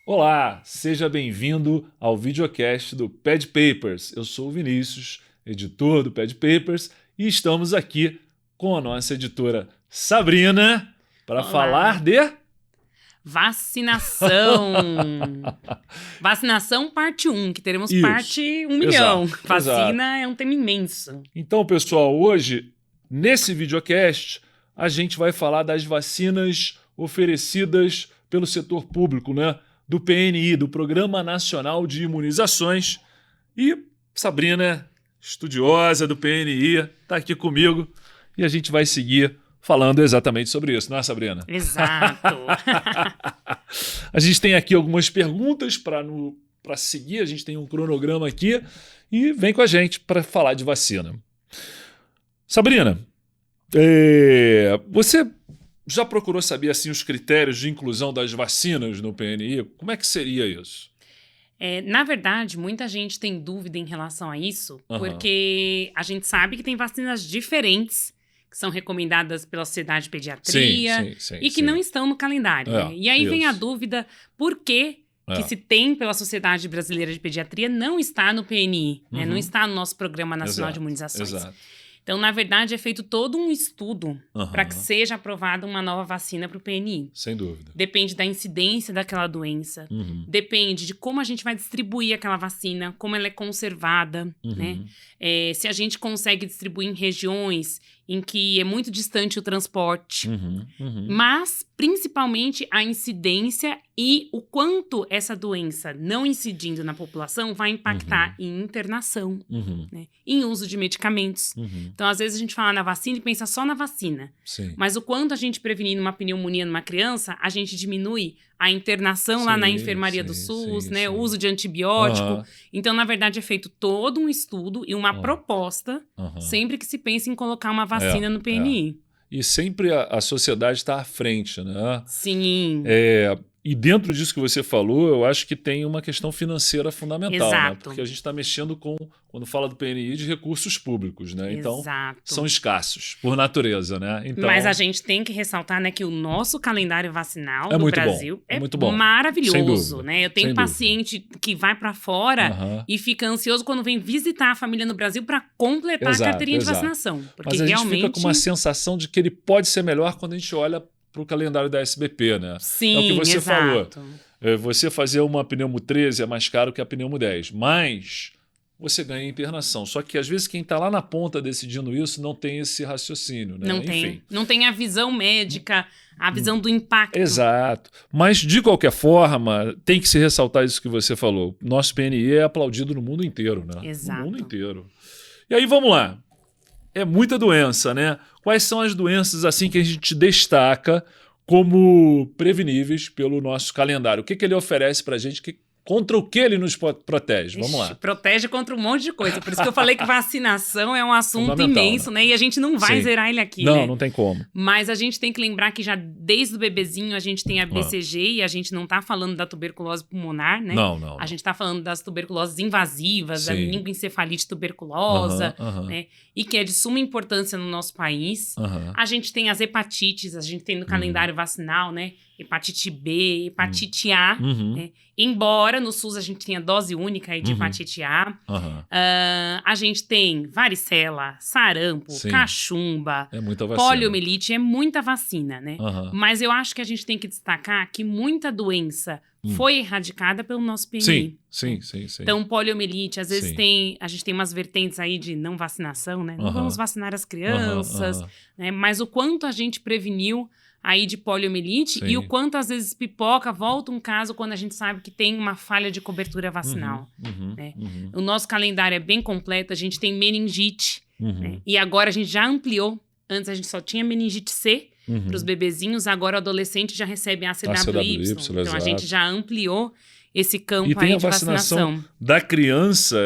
Olá, seja bem-vindo ao videocast do Pad Papers. Eu sou o Vinícius, editor do Pad Papers, e estamos aqui com a nossa editora Sabrina para falar de... Vacinação. Vacinação parte 1, que teremos Isso. parte 1 milhão. Exato. Vacina é um tema imenso. Então, pessoal, hoje, nesse videocast, a gente vai falar das vacinas oferecidas pelo setor público, né? Do PNI, do Programa Nacional de Imunizações. E Sabrina, estudiosa do PNI, está aqui comigo e a gente vai seguir falando exatamente sobre isso, não é, Sabrina? Exato. A gente tem aqui algumas perguntas para seguir, a gente tem um cronograma aqui e vem com a gente para falar de vacina. Sabrina, você já procurou saber assim, os critérios de inclusão das vacinas no PNI? Como é que seria isso? Na verdade, muita gente tem dúvida em relação a isso, porque a gente sabe que tem vacinas diferentes que são recomendadas pela Sociedade de Pediatria e que não estão no calendário. Né? E aí vem a dúvida, por que se tem pela Sociedade Brasileira de Pediatria não está no PNI, né? Não está no nosso Programa Nacional de Imunizações. Exato. Então, na verdade, é feito todo um estudo para que seja aprovada uma nova vacina para o PNI. Sem dúvida. Depende da incidência daquela doença, depende de como a gente vai distribuir aquela vacina, como ela é conservada, né? Se a gente consegue distribuir em regiões em que é muito distante o transporte, mas principalmente a incidência e o quanto essa doença não incidindo na população vai impactar em internação, né? Em uso de medicamentos. Então, às vezes a gente fala na vacina e pensa só na vacina, mas o quanto a gente prevenir uma pneumonia numa criança, a gente diminui a internação lá na enfermaria do SUS, né? O uso de antibiótico. Então, na verdade, é feito todo um estudo e uma proposta sempre que se pensa em colocar uma vacina no PNI. E sempre a sociedade está à frente, né? Sim. E dentro disso que você falou, eu acho que tem uma questão financeira fundamental, né? Porque a gente está mexendo com, quando fala do PNI, de recursos públicos, né? Então, são escassos, por natureza, né? Então, mas a gente tem que ressaltar, né, que o nosso calendário vacinal do Brasil é muito bom. Maravilhoso, né? Eu tenho paciente que vai para fora e fica ansioso quando vem visitar a família no Brasil para completar a carteirinha de vacinação. Porque mas a gente realmente fica com uma sensação de que ele pode ser melhor quando a gente olha para o calendário da SBP, né? Sim, é o que você falou. exato. Você fazer uma pneumo 13 é mais caro que a pneumo 10, mas você ganha internação. Só que às vezes quem está lá na ponta decidindo isso não tem esse raciocínio, né? Não tem a visão médica, a visão do impacto. Exato. Mas, de qualquer forma, tem que se ressaltar isso que você falou. Nosso PNI é aplaudido no mundo inteiro, né? Exato. No mundo inteiro. E aí, vamos lá. É muita doença, né? Quais são as doenças assim que a gente destaca como preveníveis pelo nosso calendário? O que ele oferece para a gente? Contra o que ele nos protege? Vamos lá. Protege contra um monte de coisa. Por isso que eu falei que vacinação é um assunto imenso, né? E a gente não vai zerar ele aqui, né? Não tem como. Mas a gente tem que lembrar que já desde o bebezinho a gente tem a BCG e a gente não tá falando da tuberculose pulmonar, né? Não. A gente tá falando das tuberculoses invasivas, a meningoencefalite tuberculosa, né? E que é de suma importância no nosso país. A gente tem as hepatites, a gente tem no calendário vacinal, né? Hepatite B, hepatite A, né? Embora no SUS a gente tenha dose única aí de hepatite A, a gente tem varicela, sarampo, cachumba, poliomielite, é muita vacina, né? Mas eu acho que a gente tem que destacar que muita doença foi erradicada pelo nosso PNI. Sim. Então, poliomielite, às vezes a gente tem umas vertentes aí de não vacinação, né? Não vamos vacinar as crianças, né? Mas o quanto a gente preveniu aí de poliomielite e o quanto às vezes pipoca, volta um caso quando a gente sabe que tem uma falha de cobertura vacinal. Né? O nosso calendário é bem completo, a gente tem meningite, né? E agora a gente já ampliou, antes a gente só tinha meningite C para os bebezinhos, agora o adolescente já recebe ACWY, então a gente já ampliou esse campo aí de vacinação. Da criança,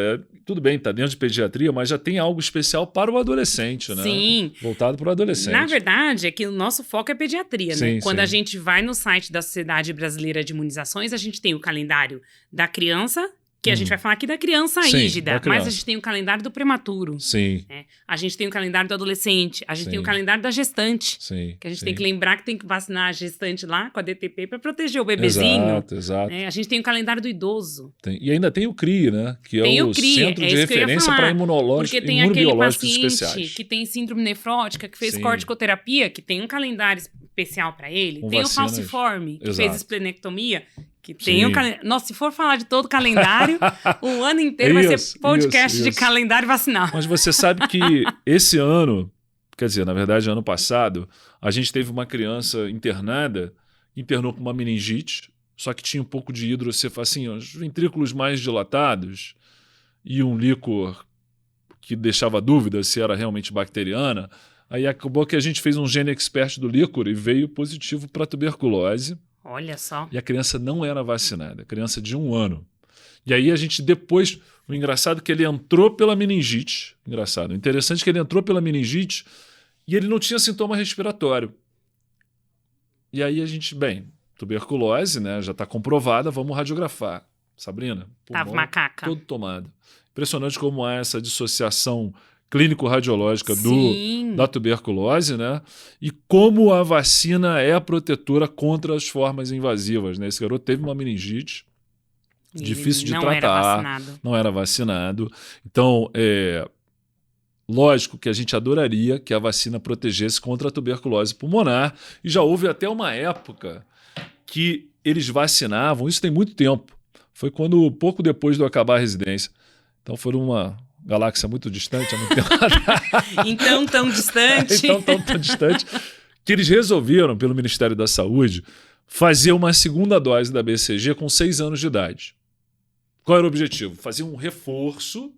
tudo bem, tá dentro de pediatria, mas já tem algo especial para o adolescente, né? Sim. Voltado para o adolescente. Na verdade, é que o nosso foco é pediatria, né? Quando a gente vai no site da Sociedade Brasileira de Imunizações, a gente tem o calendário da criança Que a gente vai falar aqui da criança Sim, rígida, da criança. mas a gente tem o calendário do prematuro. Sim. Né? A gente tem o calendário do adolescente, a gente Sim. tem o calendário da gestante. Sim. Que a gente sim. tem que lembrar que tem que vacinar a gestante lá com a DTP para proteger o bebezinho. Exato. Né? A gente tem o calendário do idoso. E ainda tem o CRI, né? Que tem é o CRI, Centro de Referência para Porque tem aquele Imunobiológicos paciente Especiais. que tem síndrome nefrótica, que fez Sim. corticoterapia, que tem um calendário especial para ele. Com tem vacinas. o falciforme, que Exato. fez esplenectomia, que tem um Sim. calendário. Nossa, se for falar de todo o calendário, o ano inteiro vai ser podcast de isso. calendário vacinal. Mas você sabe que esse ano, quer dizer, na verdade, ano passado, a gente teve uma criança internada, internou com uma meningite, só que tinha um pouco de hidrocefalina, os ventrículos mais dilatados e um líquor que deixava dúvida se era realmente bacteriana. Aí acabou que a gente fez um gene expert do líquor e veio positivo para tuberculose. Olha só. E a criança não era vacinada, criança de 1 ano. E aí a gente depois... O engraçado é que ele entrou pela meningite. Engraçado. O interessante é que ele entrou pela meningite e ele não tinha sintoma respiratório. E aí a gente, tuberculose, né? Já está comprovada, vamos radiografar. Sabrina, Tava macaca. todo tomado. Impressionante como há essa dissociação clínico-radiológica da tuberculose, né? E como a vacina é a protetora contra as formas invasivas, né? Esse garoto teve uma meningite, difícil de tratar, não era vacinado. Então, lógico que a gente adoraria que a vacina protegesse contra a tuberculose pulmonar, e já houve até uma época que eles vacinavam, isso tem muito tempo, foi quando, pouco depois de eu acabar a residência. Então, foi uma galáxia muito distante, há muito tempo atrás. Então, tão distante. tão distante, que eles resolveram, pelo Ministério da Saúde, fazer uma segunda dose da BCG com 6 anos de idade. Qual era o objetivo? Fazer um reforço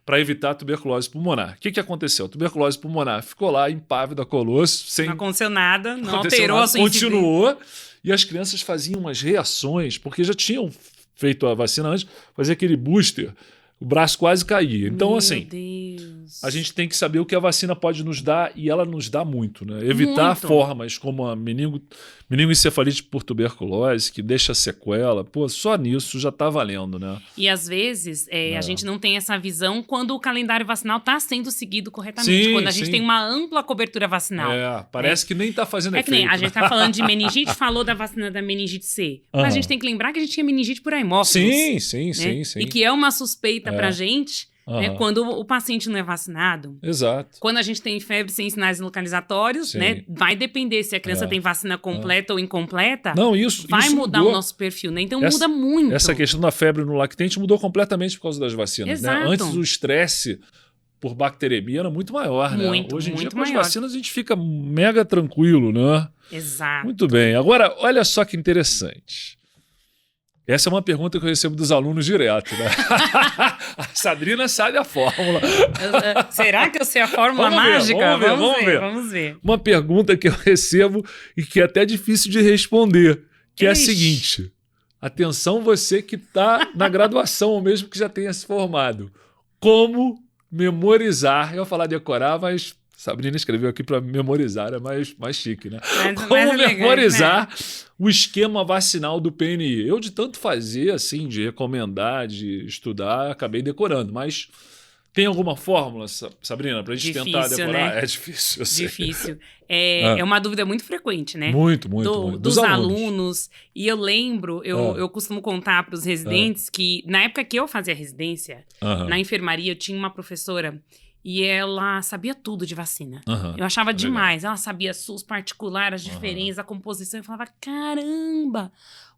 para evitar a tuberculose pulmonar. O que aconteceu? A tuberculose pulmonar ficou lá, impávida, colosso, sem... Não aconteceu nada, não aconteceu alterou nada, a sua continuou, e as crianças faziam umas reações, porque já tinham feito a vacina antes, fazia aquele booster, o braço quase caía. Então, Meu assim, Deus. a gente tem que saber o que a vacina pode nos dar, e ela nos dá muito, né? Evitar Muito. formas como a meningoencefalite por tuberculose, que deixa sequela, só nisso já está valendo, né? E às vezes a gente não tem essa visão quando o calendário vacinal está sendo seguido corretamente. Sim, quando a gente sim. tem uma ampla cobertura vacinal. Parece que nem está fazendo É efeito. que nem a gente tá falando de meningite, falou da vacina da meningite C. Mas a gente tem que lembrar que a gente tinha meningite por haemófilos. Sim. E que é uma suspeita pra gente, né, quando o paciente não é vacinado. Exato. Quando a gente tem febre sem sinais localizatórios, Sim. né, vai depender se a criança tem vacina completa ou incompleta. Não, isso vai mudar mudou. o nosso perfil, né? Então muda muito. Essa questão da febre no lactente mudou completamente por causa das vacinas. Né? Exato. Antes o estresse por bacteremia era muito maior, né? Hoje em dia, com as vacinas, a gente fica mega tranquilo, né? Exato. Muito bem. Agora, olha só que interessante. Essa é uma pergunta que eu recebo dos alunos direto, né? A Sabrina sabe a fórmula. Será que eu sei a fórmula Vamos ver, mágica? vamos ver. Uma pergunta que eu recebo e que é até difícil de responder, que é a seguinte. Atenção você que está na graduação ou mesmo que já tenha se formado. Como memorizar? Eu ia falar decorar, mas Sabrina escreveu aqui para memorizar, é mais chique, né? Como memorizar o esquema vacinal do PNI? Eu, de tanto fazer, assim, de recomendar, de estudar, acabei decorando, mas tem alguma fórmula, Sabrina, para a gente tentar decorar? Né? É difícil, eu sei. Difícil. É uma dúvida muito frequente, né? Muito. Dos alunos. E eu lembro, eu costumo contar para os residentes que, na época que eu fazia residência, na enfermaria, eu tinha uma professora e ela sabia tudo de vacina. Eu achava demais. Ela sabia SUS particular, as diferenças, a composição. Eu falava, caramba,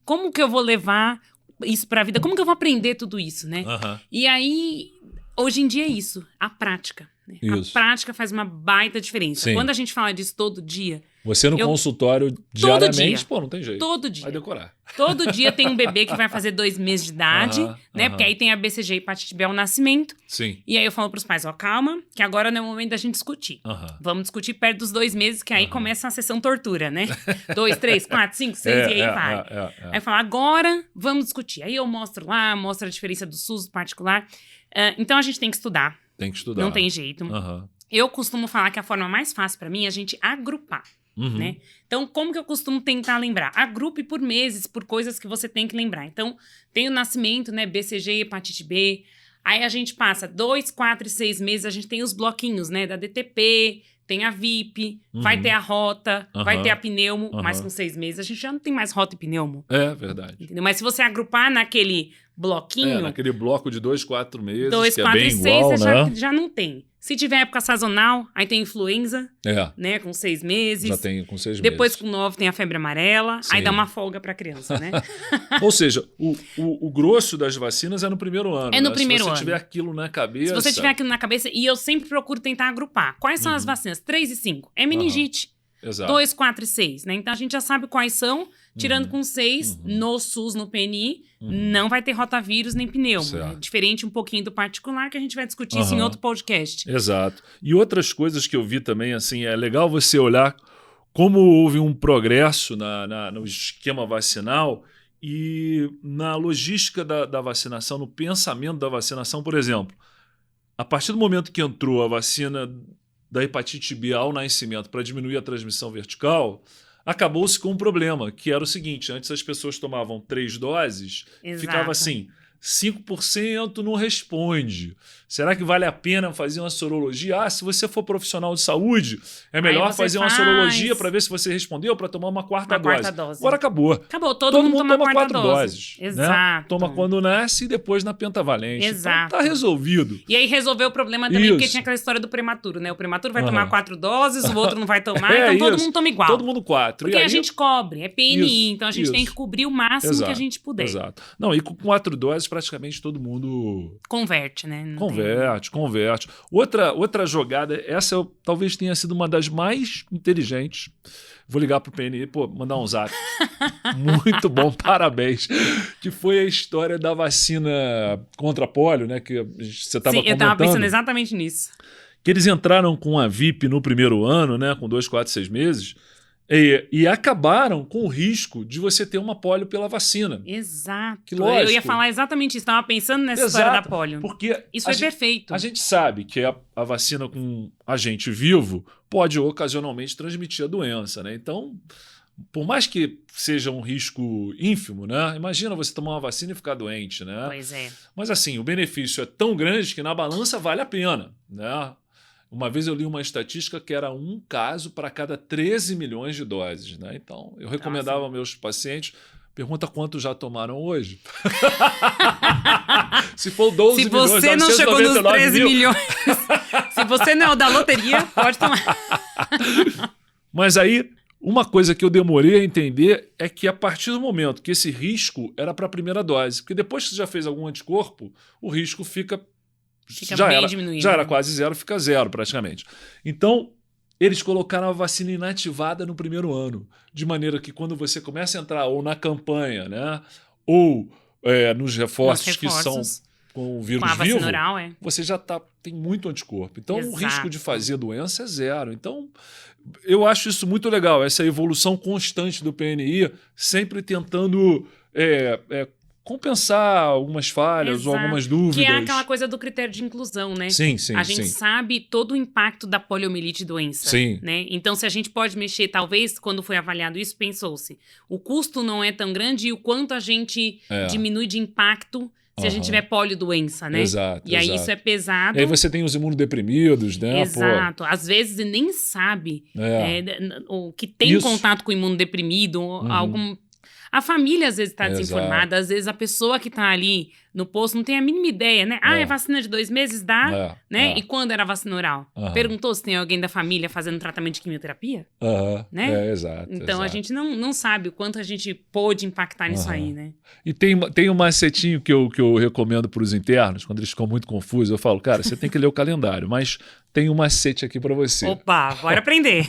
como que eu vou levar isso para a vida? Como que eu vou aprender tudo isso, né? E aí, hoje em dia é isso, a prática. Né? A prática faz uma baita diferença. Sim. Quando a gente fala disso todo dia... Você no consultório diariamente, não tem jeito. Todo dia. Vai decorar. Todo dia tem um bebê que vai fazer 2 meses de idade, né? Porque aí tem a BCG e hepatite B ao nascimento. Sim. E aí eu falo pros pais, calma, que agora não é o momento da gente discutir. Vamos discutir perto dos 2 meses, que aí começa a sessão tortura, né? 2, 3, 4, 5, 6 e aí vai. Aí eu falo, agora vamos discutir. Aí eu mostro a diferença do SUS, do particular. Então a gente tem que estudar. Tem que estudar. Não tem jeito. Eu costumo falar que a forma mais fácil pra mim é a gente agrupar. né? Então, como que eu costumo tentar lembrar? Agrupe por meses, por coisas que você tem que lembrar. Então, tem o nascimento, né? BCG, hepatite B. Aí a gente passa 2, 4 e 6 meses, a gente tem os bloquinhos, né? Da DTP, tem a VIP, vai ter a rota, vai ter a pneumo, mas com 6 meses a gente já não tem mais rota e pneumo. É verdade. Entendeu? Mas se você agrupar naquele bloquinho... naquele bloco de 2, 4 meses, 2, que 4 é bem e 6 igual, né? já não tem. Se tiver época sazonal, aí tem influenza, né? Com 6 meses. Já tem com 6 meses. Depois com 9 tem a febre amarela, Sim. aí dá uma folga pra criança, né? Ou seja, o grosso das vacinas é no primeiro ano. É no primeiro ano. Se você tiver aquilo na cabeça... Se você tiver aquilo na cabeça, e eu sempre procuro tentar agrupar. Quais são as vacinas? 3 e 5. É meningite. Exato. 2, 4 e 6, né? Então a gente já sabe quais são, tirando com 6, no SUS, no PNI, não vai ter rotavírus nem pneumo. Né? Diferente um pouquinho do particular, que a gente vai discutir isso em outro podcast. Exato. E outras coisas que eu vi também, assim, é legal você olhar como houve um progresso no esquema vacinal e na logística da vacinação, no pensamento da vacinação, por exemplo. A partir do momento que entrou a vacina da hepatite B ao nascimento para diminuir a transmissão vertical, acabou-se com um problema, que era o seguinte: antes as pessoas tomavam 3 doses, ficava assim, 5% não responde. Será que vale a pena fazer uma sorologia? Se você for profissional de saúde, é melhor fazer uma sorologia para ver se você respondeu, para tomar uma quarta dose. Agora acabou. Acabou, todo mundo toma 4 doses. Exato. Né? Toma quando nasce e depois na pentavalente. Exato. Então tá resolvido. E aí resolveu o problema também, porque tinha aquela história do prematuro, né? O prematuro vai tomar 4 doses, o outro não vai tomar, então todo mundo toma igual. Todo mundo 4. Porque a gente cobre, é PNI, então a gente tem que cobrir o máximo que a gente puder. Exato. Não, e com 4 doses praticamente todo mundo... Converte, né? Converte. Outra jogada, essa talvez tenha sido uma das mais inteligentes. Vou ligar pro PNI, mandar um zap. Muito bom, parabéns. Que foi a história da vacina contra pólio, né? Que você estava comentando. Sim, eu estava pensando exatamente nisso. Que eles entraram com a VIP no primeiro ano, né? Com 2, 4, 6 meses. E acabaram com o risco de você ter uma pólio pela vacina. Exato. Que lógico. Eu ia falar exatamente isso. Estava pensando nessa história da pólio. Porque isso foi perfeito. A gente sabe que a vacina com agente vivo pode ocasionalmente transmitir a doença, né? Então, por mais que seja um risco ínfimo, né? Imagina você tomar uma vacina e ficar doente, né? Pois é. Mas assim, o benefício é tão grande que na balança vale a pena, né? Uma vez eu li uma estatística que era 1 caso para cada 13 milhões de doses, né? Então, eu recomendava aos meus pacientes, pergunta quantos já tomaram hoje. Se for 12 milhões, se você não chegou nos 13 milhões, se você não é o da loteria, pode tomar. Mas aí, uma coisa que eu demorei a entender é que a partir do momento que esse risco era para a primeira dose, porque depois que você já fez algum anticorpo, o risco fica bem diminuído. Já era quase zero, fica zero praticamente. Então, eles colocaram a vacina inativada no primeiro ano, de maneira que quando você começa a entrar ou na campanha, né, ou nos reforços que são com o vírus vivo, oral, você já tem muito anticorpo. Então, Exato. o risco de fazer doença é zero. Então, eu acho isso muito legal, essa evolução constante do PNI, sempre tentando compensar algumas falhas ou algumas dúvidas. Que é aquela coisa do critério de inclusão, né? Sim. A gente sabe todo o impacto da poliomielite doença. Sim. Né? Então, se a gente pode mexer, talvez, quando foi avaliado isso, pensou-se, o custo não é tão grande e o quanto a gente diminui de impacto se a gente tiver poliodoença, né? Exato. E aí isso é pesado. E aí você tem os imunodeprimidos, né? Exato. Às vezes nem sabe o que tem contato com o imunodeprimido, algum... A família às vezes está desinformada, às vezes a pessoa que está ali no posto não tem a mínima ideia, né? É vacina de 2 meses, dá, né? E quando era vacina oral? Perguntou se tem alguém da família fazendo tratamento de quimioterapia? Né? Exato. Então a gente não sabe o quanto a gente pôde impactar nisso aí, né? E tem um macetinho que eu recomendo para os internos, quando eles ficam muito confusos, eu falo, cara, você tem que ler o calendário, mas tem um macete aqui para você. Opa, bora aprender.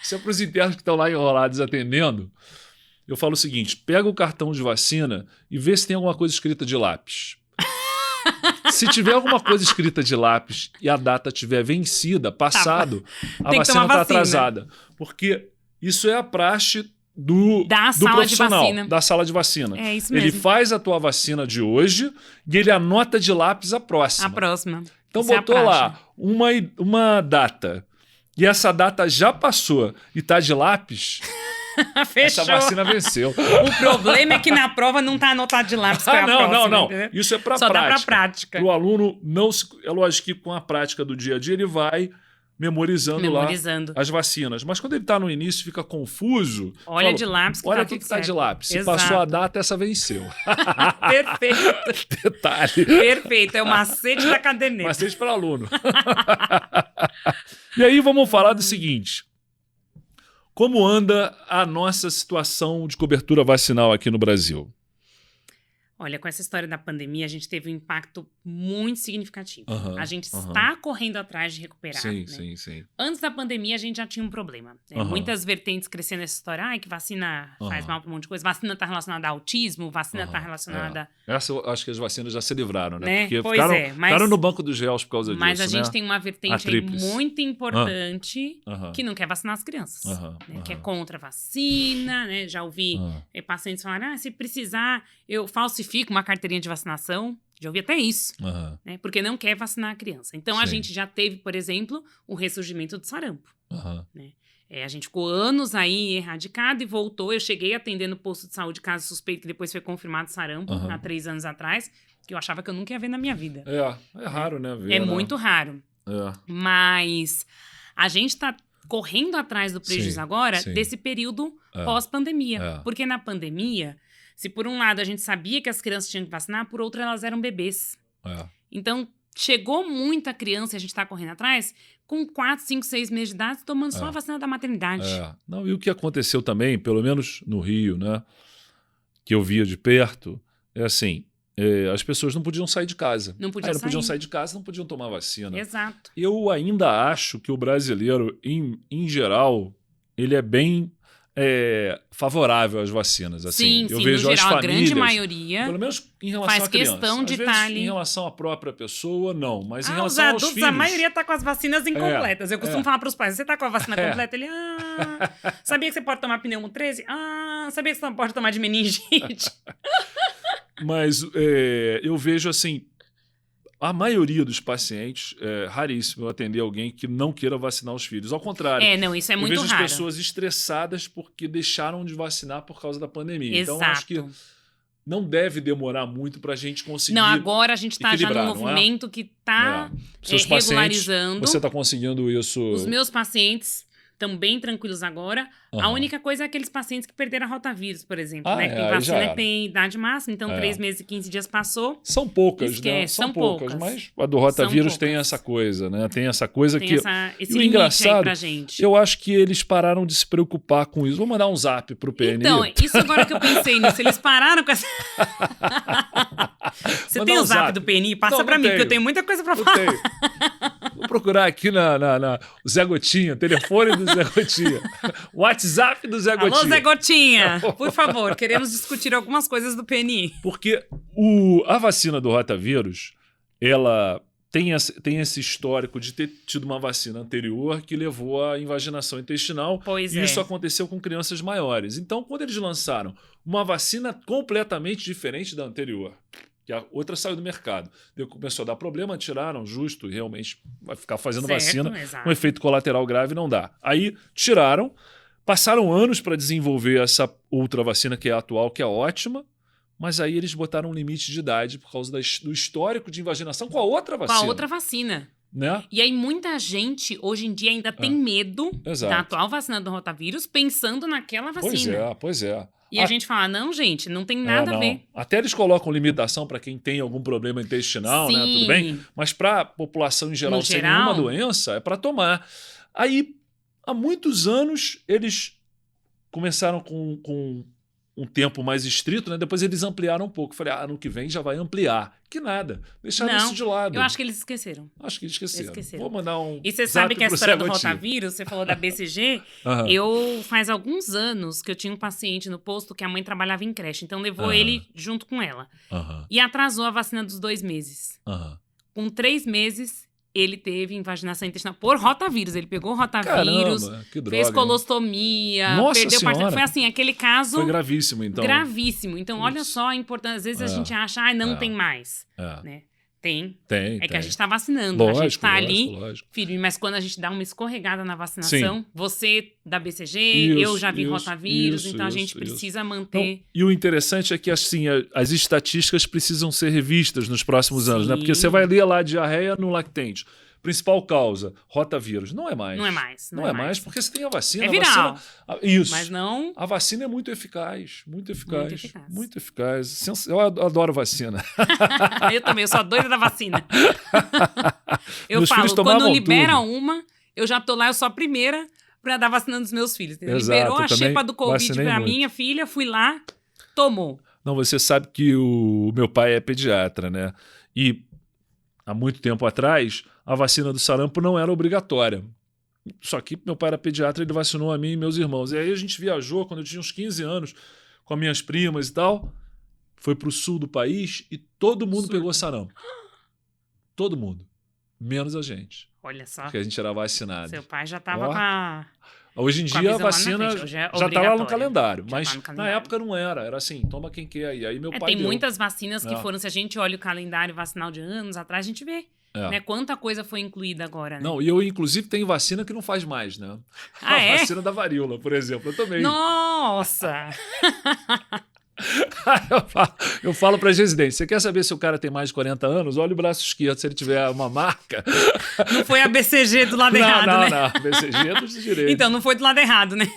Isso é para os internos que estão lá enrolados atendendo. Eu falo o seguinte, pega o cartão de vacina e vê se tem alguma coisa escrita de lápis. Se tiver alguma coisa escrita de lápis e a data tiver vencida, passado, a vacina está atrasada. Porque isso é a praxe do profissional, da sala de vacina. É isso mesmo. Ele faz a tua vacina de hoje e ele anota de lápis a próxima. A próxima. Então botou lá uma data. e essa data já passou e tá de lápis, Fechou. essa vacina venceu. O problema é que na prova não tá anotado de lápis pra próxima, não. entendeu? Isso é pra Só prática. dá pra prática. O aluno não se... É lógico que com a prática do dia a dia ele vai memorizando lá as vacinas. Mas quando ele tá no início fica confuso... Olha de lápis que olha tá o que tudo tá de certo. lápis. Se Exato. passou a data, essa venceu. Perfeito. Detalhe. Perfeito. É o macete da caderneta. Macete para aluno. E aí vamos falar do seguinte. Como anda a nossa situação de cobertura vacinal aqui no Brasil? Olha, com essa história da pandemia, a gente teve um impacto muito significativo. A gente aham. está correndo atrás de recuperar. Sim, né? sim. Antes da pandemia, a gente já tinha um problema. Muitas vertentes crescendo nessa história. Ai, que vacina faz mal para um monte de coisa. Vacina está relacionada a autismo, vacina está relacionada... Essa eu acho que as vacinas já se livraram, né? Né? Porque Pois ficaram no banco dos réus por causa disso, Mas a gente né? tem uma vertente aí muito importante que não quer vacinar as crianças. Que é contra a vacina, né? Já ouvi pacientes falarem, se precisar, eu falsifico uma carteirinha de vacinação. Já ouvi até isso, né? Porque não quer vacinar a criança. Então, a gente já teve, por exemplo, o ressurgimento do sarampo. Né? A gente ficou anos aí erradicado e voltou. Eu cheguei a atender no posto de saúde caso suspeito, que depois foi confirmado sarampo, há 3 anos atrás, que eu achava que eu nunca ia ver na minha vida. É raro, né? Ver, é né? muito raro. Mas a gente está correndo atrás do prejuízo agora desse período pós-pandemia. Porque na pandemia, se por um lado a gente sabia que as crianças tinham que vacinar, por outro elas eram bebês. Então, chegou muita criança, e a gente está correndo atrás, com 4, 5, 6 meses de idade, tomando só a vacina da maternidade. Não, e o que aconteceu também, pelo menos no Rio, né, que eu via de perto, é assim, as pessoas não podiam sair de casa. Não podiam sair de casa, não podiam tomar vacina. Exato. Eu ainda acho que o brasileiro, em geral, ele é bem favorável às vacinas. Assim. Eu vejo no geral, as famílias, a grande maioria pelo menos em relação faz à criança. questão de Às vezes, estar ali. em relação à própria pessoa, não. Mas em Os relação aos adultos, filhos... a maioria tá com as vacinas incompletas. Eu costumo falar para os pais, você tá com a vacina completa? Ele, sabia que você pode tomar pneumo 13? Sabia que você não pode tomar de meningite? Mas eu vejo assim, a maioria dos pacientes, é raríssimo eu atender alguém que não queira vacinar os filhos. Ao contrário. Não, isso é muito raro. Eu vejo as pessoas estressadas porque deixaram de vacinar por causa da pandemia. Exato. Então, acho que não deve demorar muito para a gente conseguir. Não, agora a gente está já num movimento que está regularizando. Você está conseguindo isso? Os meus pacientes estão bem tranquilos agora. A única coisa é aqueles pacientes que perderam a rotavírus, por exemplo. Né? Tem vacina que tem idade máxima, então 3 meses e 15 dias passou. São poucas, né? São poucas, mas a do rotavírus tem essa coisa, né? Tem essa coisa tem que... esse e o limite engraçado, aí pra gente. Eu acho que eles pararam de se preocupar com isso. Vou mandar um zap pro PNI. Então, isso agora que eu pensei nisso. Eles pararam com essa... Você Mandar tem o um zap do PNI? Passa pra mim, porque eu tenho muita coisa pra falar. Vou procurar aqui na Zé Gotinha, telefone do Zé Gotinha, WhatsApp do Zé Gotinha. Alô, Zé Gotinha, por favor, queremos discutir algumas coisas do PNI. Porque a vacina do rotavírus, ela tem esse histórico de ter tido uma vacina anterior que levou à invaginação intestinal. Pois e isso aconteceu com crianças maiores. Então, quando eles lançaram uma vacina completamente diferente da anterior, que a outra saiu do mercado, começou a dar problema, tiraram, justo, e realmente vai ficar fazendo vacina, um efeito colateral grave não dá. Aí tiraram, passaram anos para desenvolver essa outra vacina que é a atual, que é ótima, mas aí eles botaram um limite de idade por causa do histórico de invaginação com a outra vacina. Com a outra vacina. Né? E aí muita gente hoje em dia ainda tem medo da atual vacina do rotavírus pensando naquela vacina. Pois é. E a gente fala, não, gente, não tem nada a ver. Até eles colocam limitação para quem tem algum problema intestinal, né? Tudo bem? Mas para a população em geral, sem nenhuma doença, é para tomar. Aí, há muitos anos, eles começaram com um tempo mais estrito, né? Depois eles ampliaram um pouco. Falei, ano que vem já vai ampliar. Que nada. Deixaram isso de lado. Eu acho que eles esqueceram. Acho que eles esqueceram. Vou mandar um... E você sabe que a história do rotavírus, você falou da BCG, eu faz alguns anos que eu tinha um paciente no posto que a mãe trabalhava em creche, então levou ele junto com ela. E atrasou a vacina dos 2 meses. Com 3 meses... ele teve invaginação intestinal por rotavírus. Ele pegou rotavírus, fez colostomia, perdeu parte. Foi assim, aquele caso... Foi gravíssimo, então. Gravíssimo. Então, olha só a importância. Às vezes a gente acha, não tem mais. Né? Tem. Tem. Que a gente tá vacinando. A gente tá ali firme. Mas quando a gente dá uma escorregada na vacinação, Sim. você da BCG, eu já vi rotavírus, então a gente precisa manter... Então, e o interessante é que, assim, as estatísticas precisam ser revistas nos próximos anos, né? Porque você vai ler lá diarreia no lactente. Principal causa, rotavírus. Não é mais. Não é mais porque você tem a vacina. É viral. Isso. Mas não... A vacina é muito eficaz. Muito eficaz. Eu adoro vacina. Eu também, eu sou a doida da vacina. Eu falo, quando libera uma, eu já tô lá, eu sou a primeira pra dar vacina dos meus filhos. Exato, liberou a xepa do Covid pra minha filha, fui lá, tomou. Não, você sabe que o meu pai é pediatra, né? E há muito tempo atrás, a vacina do sarampo não era obrigatória. Só que meu pai era pediatra, ele vacinou a mim e meus irmãos. E aí a gente viajou, quando eu tinha uns 15 anos, com as minhas primas e tal, foi pro sul do país e todo mundo pegou sarampo. Todo mundo. Menos a gente. Olha só. Porque a gente era vacinado. Seu pai já estava com a... Hoje em dia a vacina já tá lá no calendário, mas na época não era. Era assim, toma quem quer. Aí meu pai tem deu. muitas vacinas que foram, se a gente olha o calendário vacinal de anos atrás, a gente vê né, quanta coisa foi incluída agora. Né? Não, e eu inclusive tenho vacina que não faz mais, né? A vacina da varíola, por exemplo, eu também. Nossa! Eu falo para as residentes, você quer saber se o cara tem mais de 40 anos? Olha o braço esquerdo, se ele tiver uma marca... Não foi a BCG do lado errado, né? Não, BCG é do direito. Então, não foi do lado errado, né?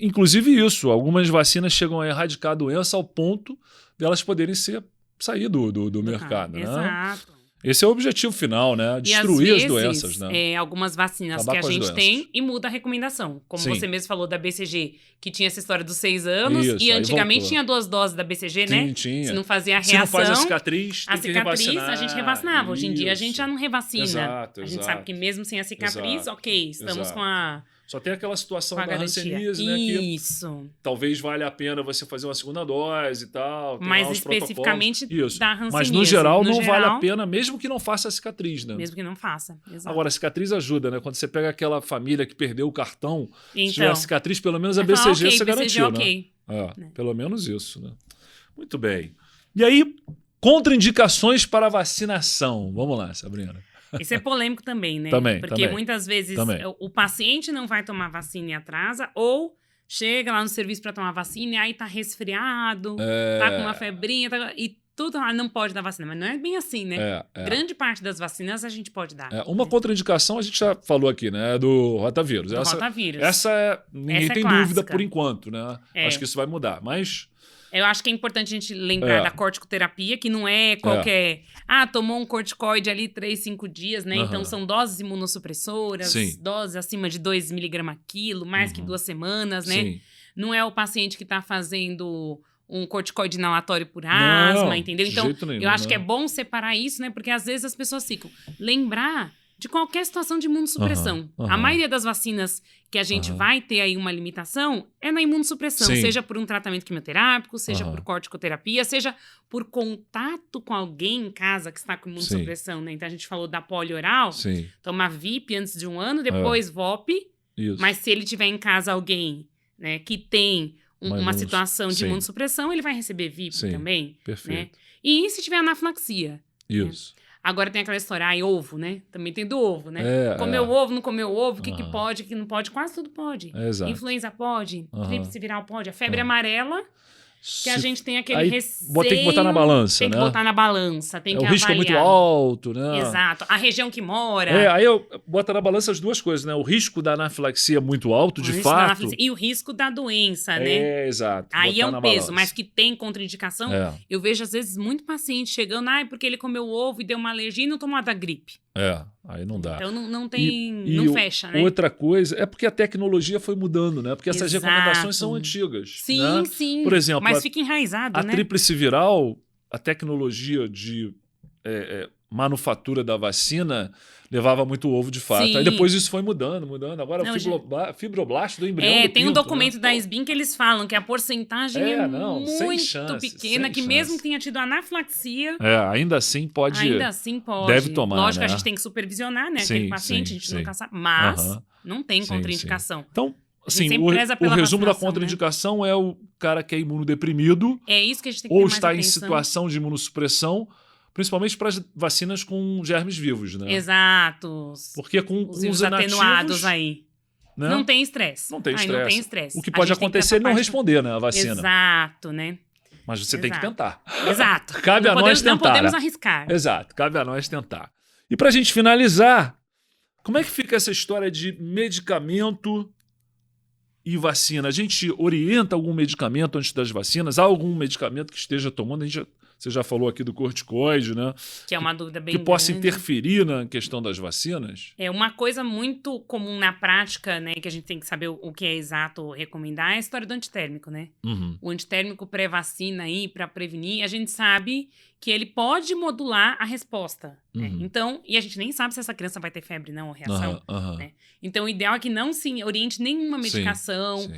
Inclusive isso, algumas vacinas chegam a erradicar a doença ao ponto de elas poderem sair do mercado. Né? Exato. Esse é o objetivo final, né? Destruir as doenças, né? Algumas vacinas Acabar que a gente tem e muda a recomendação. Como você mesmo falou da BCG, que tinha essa história dos 6 anos. Isso, e antigamente tinha 2 doses da BCG, né? Tinha. Se não fazia a reação... Se não faz a cicatriz, tem que revacinar. A gente revacinava. Hoje em dia a gente já não revacina. Exato, a gente sabe que mesmo sem a cicatriz, ok, estamos com a... Só tem aquela situação da hanseníase, né? Isso. Que talvez valha a pena você fazer uma segunda dose e tal. Mas especificamente da hanseníase. Mas no geral não vale a pena, mesmo que não faça a cicatriz, né? Mesmo que não faça, exato. Agora, a cicatriz ajuda, né? Quando você pega aquela família que perdeu o cartão, se tiver a cicatriz, pelo menos a BCG você garantiu, né? Pelo menos isso, né? Muito bem. E aí, contraindicações para a vacinação. Vamos lá, Sabrina. Isso é polêmico também, né? Porque muitas vezes o paciente não vai tomar vacina e atrasa, ou chega lá no serviço para tomar vacina e aí tá resfriado, tá com uma febrinha, e tudo não pode dar vacina. Mas não é bem assim, né? Grande parte das vacinas a gente pode dar. Uma contraindicação a gente já falou aqui, né? É do rotavírus. Essa ninguém tem dúvida por enquanto, né? Acho que isso vai mudar, mas... Eu acho que é importante a gente lembrar da corticoterapia, que não é qualquer... tomou um corticoide ali 3, 5 dias, né? Então, são doses imunossupressoras, doses acima de 2 mg quilo, mais que 2 semanas, né? Sim. Não é o paciente que está fazendo um corticoide inalatório por asma, entendeu? Então, eu acho que é bom separar isso, né? Porque às vezes as pessoas ficam... Lembrar de qualquer situação de imunossupressão. A maioria das vacinas que a gente vai ter aí uma limitação é na imunossupressão, seja por um tratamento quimioterápico, seja por corticoterapia, seja por contato com alguém em casa que está com imunossupressão, né? Então a gente falou da polio oral, tomar VIP antes de 1 ano, depois VOP, mas se ele tiver em casa alguém, né, que tem uma situação de imunossupressão, ele vai receber VIP também. Perfeito. Né? E se tiver anafilaxia? Isso. Né? Agora tem aquela história, ovo, né? Também tem do ovo, né? Comeu ovo, não comeu ovo, o que pode, o que não pode, quase tudo pode. Exato. Influenza pode, tríplice viral pode, a febre amarela, que a gente tem aquele receio... Tem que botar na balança, né? Tem que botar na balança, tem que avaliar. O risco é muito alto, né? Exato. A região que mora... Aí eu boto na balança as duas coisas, né? O risco da anafilaxia é muito alto, de fato. E o risco da doença, né? Exato. Aí é um peso, mas que tem contraindicação. Eu vejo, às vezes, muito paciente chegando, porque ele comeu ovo e deu uma alergia e não tomou a da gripe. Aí não dá. Então não tem, não fecha, né? Outra coisa é porque a tecnologia foi mudando, né? Porque essas recomendações são antigas. Sim, né? sim. Por exemplo, mas fica enraizado, né? A tríplice viral, a tecnologia de manufatura da vacina levava muito ovo de fato. Aí depois isso foi mudando. Agora o fibroblasto do embrião do tem pinto, um documento da SBIM que eles falam que a porcentagem é muito pequena, que mesmo que tenha tido anafilaxia... ainda assim pode... Deve tomar, Lógico, né? a gente tem que supervisionar, né? Aquele paciente, a gente nunca sabe. Mas não tem contraindicação. Então, assim, o resumo da contraindicação é o cara que é imunodeprimido isso que a gente tem que ter ou mais está atenção. em situação de imunossupressão, principalmente para as vacinas com germes vivos, né? Exato. Porque com os os vírus inativos, atenuados aí. Né? Não tem estresse. Não tem Aí estresse. não tem estresse. O que pode acontecer é não responder, né, a vacina. Exato, né? Mas você tem que tentar. Exato. Cabe a nós tentar. Não podemos arriscar. Exato, cabe a nós tentar. E para a gente finalizar, como é que fica essa história de medicamento e vacina? A gente orienta algum medicamento antes das vacinas? Há algum medicamento que esteja tomando? Você já falou aqui do corticoide, né? Que é uma dúvida bem grande. Que possa grande. interferir na questão das vacinas? É uma coisa muito comum na prática, né? Que a gente tem que saber o que é exato recomendar, é a história do antitérmico, né? Uhum. O antitérmico pré-vacina aí, para prevenir, a gente sabe que ele pode modular a resposta. Uhum. Né? Então, e a gente nem sabe se essa criança vai ter febre, não, ou reação. Né? Então, o ideal é que não se oriente nenhuma medicação, sim.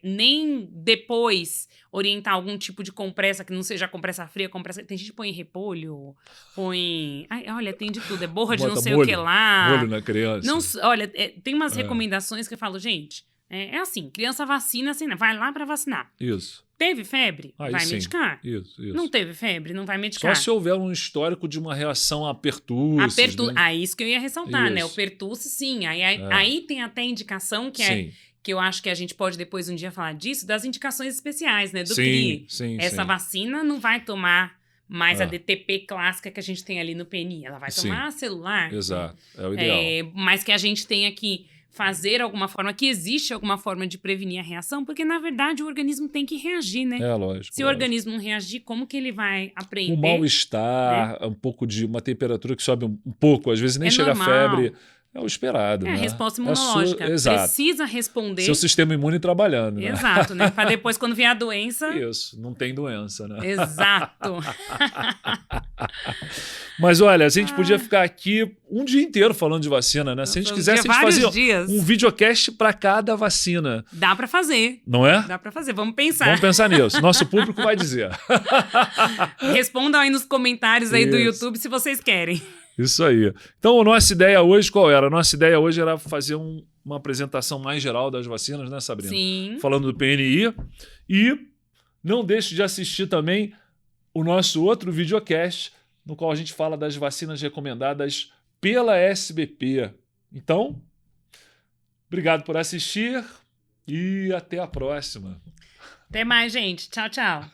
nem depois orientar algum tipo de compressa que não seja compressa fria, compressa... Tem gente que põe repolho, põe... Ai, olha, tem de tudo. É borra de não sei o que lá. Molho na criança. Não, olha, tem umas recomendações que eu falo, gente, é assim, criança vacina, assim, vai lá para vacinar. Isso. Teve febre? Aí vai sim. medicar. Isso. Não teve febre? Não vai medicar. Só se houver um histórico de uma reação a pertussis. Né? Isso que eu ia ressaltar, isso. né? O pertussis, sim. Aí tem até indicação que que eu acho que a gente pode depois um dia falar disso, das indicações especiais, né? Do CRI. Essa vacina não vai tomar mais a DTP clássica que a gente tem ali no PNI. Ela vai tomar a celular. Exato. É o ideal. Mas que a gente tenha que fazer alguma forma, que existe alguma forma de prevenir a reação, porque, na verdade, o organismo tem que reagir, né? É, lógico. Se o organismo não reagir, como que ele vai aprender? O mal-estar, um pouco de uma temperatura que sobe um pouco, às vezes nem chega normal. a febre. É o esperado, né? A resposta imunológica. Precisa responder. Seu sistema imune trabalhando, né? Exato, né? Para depois, quando vier a doença... Isso, não tem doença, né? Exato. Mas olha, a gente podia ficar aqui um dia inteiro falando de vacina, né? Se a gente quisesse, a gente fazia um videocast para cada vacina. Dá para fazer. Não é? Dá para fazer. Vamos pensar. Vamos pensar nisso. Nosso público vai dizer. Respondam aí nos comentários aí do YouTube se vocês querem. Isso aí. Então, a nossa ideia hoje, qual era? A nossa ideia hoje era fazer uma apresentação mais geral das vacinas, né, Sabrina? Sim. Falando do PNI. E não deixe de assistir também o nosso outro videocast, no qual a gente fala das vacinas recomendadas pela SBP. Então, obrigado por assistir e até a próxima. Até mais, gente. Tchau, tchau.